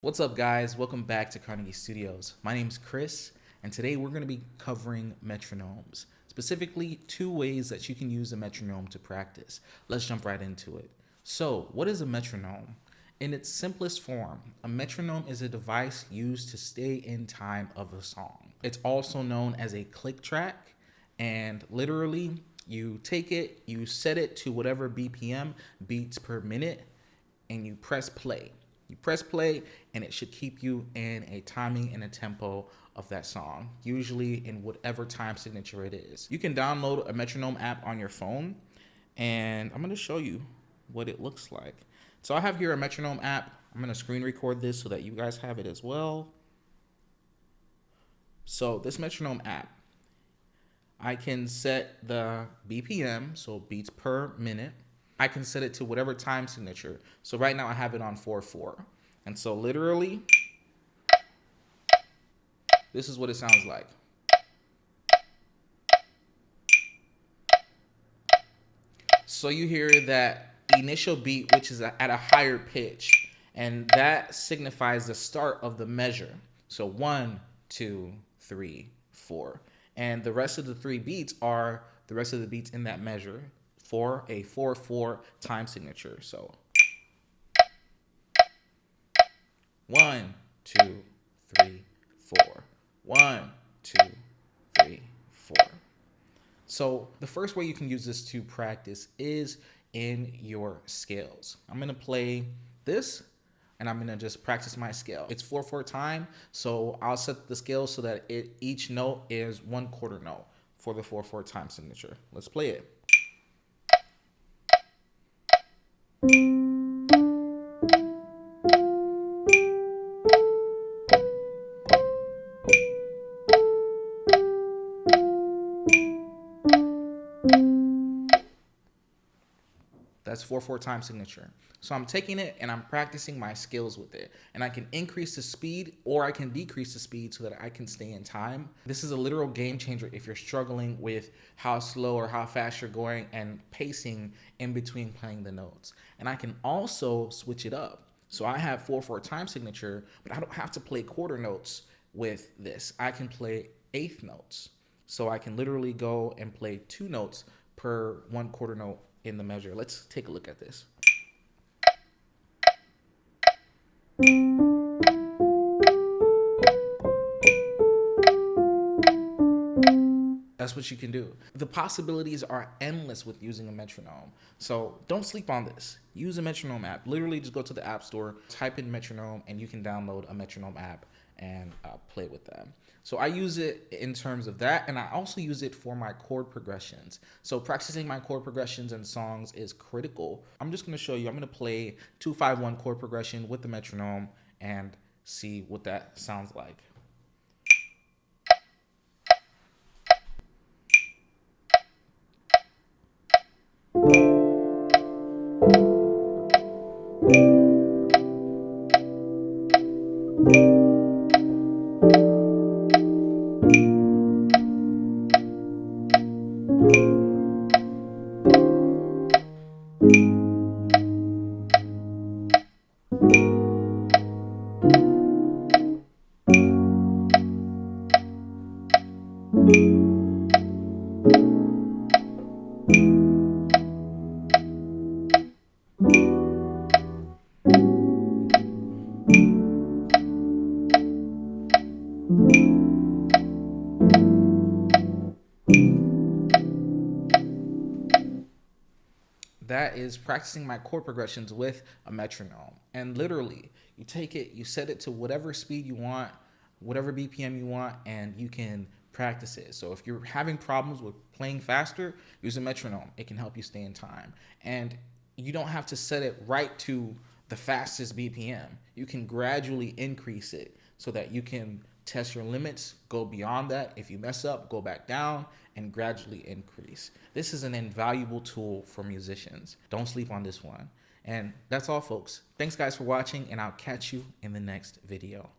What's up, guys? Welcome back to Carnegie Studios. My name's Chris, and today we're going to be covering metronomes, specifically two ways that you can use a metronome to practice. Let's jump right into it. So, what is a metronome? In its simplest form, a metronome is a device used to stay in time of a song. It's also known as a click track, and literally, you take it, you set it to whatever BPM, beats per minute, and you press play. You press play and it should keep you in a timing and a tempo of that song, usually in whatever time signature it is. You can download a metronome app on your phone, and I'm going to show you what it looks like. So I have here a metronome app. I'm going to screen record this so that you guys have it as well. So this metronome app, I can set the BPM, so beats per minute. I can set it to whatever time signature. So right now I have it on 4/4. And so literally, this is what it sounds like. So you hear that initial beat, which is at a higher pitch, and that signifies the start of the measure. So 1, 2, 3, 4. And the rest of the three beats are the rest of the beats in that measure for a 4/4 time signature. So 1, 2, 3, 4. 1, 2, 3, 4. So the first way you can use this to practice is in your scales. I'm going to play this and I'm going to just practice my scale. It's 4/4 time, so I'll set the scale so that each note is 1/4 note for the 4/4 time signature. Let's play it. That's 4/4 time signature. So I'm taking it and I'm practicing my skills with it. And I can increase the speed or I can decrease the speed so that I can stay in time. This is a literal game changer if you're struggling with how slow or how fast you're going and pacing in between playing the notes. And I can also switch it up. So I have 4/4 time signature, but I don't have to play quarter notes with this. I can play eighth notes. So I can literally go and play 2 notes per 1/4 note in the measure. Let's take a look at this. That's what you can do. The possibilities are endless with using a metronome. So don't sleep on this. Use a metronome app. Literally just go to the app store, type in metronome, and you can download a metronome app and play with them. So I use it in terms of that, and I also use it for my chord progressions. So practicing my chord progressions in songs is critical. I'm just going to show you. I'm going to play 2-5-1 chord progression with the metronome and see what that sounds like. That is practicing my chord progressions with a metronome. And literally, you take it, you set it to whatever speed you want, whatever BPM you want, and you can practice it. So if you're having problems with playing faster, use a metronome. It can help you stay in time. And you don't have to set it right to the fastest BPM. You can gradually increase it so that you can test your limits, go beyond that. If you mess up, go back down and gradually increase. This is an invaluable tool for musicians. Don't sleep on this one. And that's all, folks. Thanks, guys, for watching, and I'll catch you in the next video.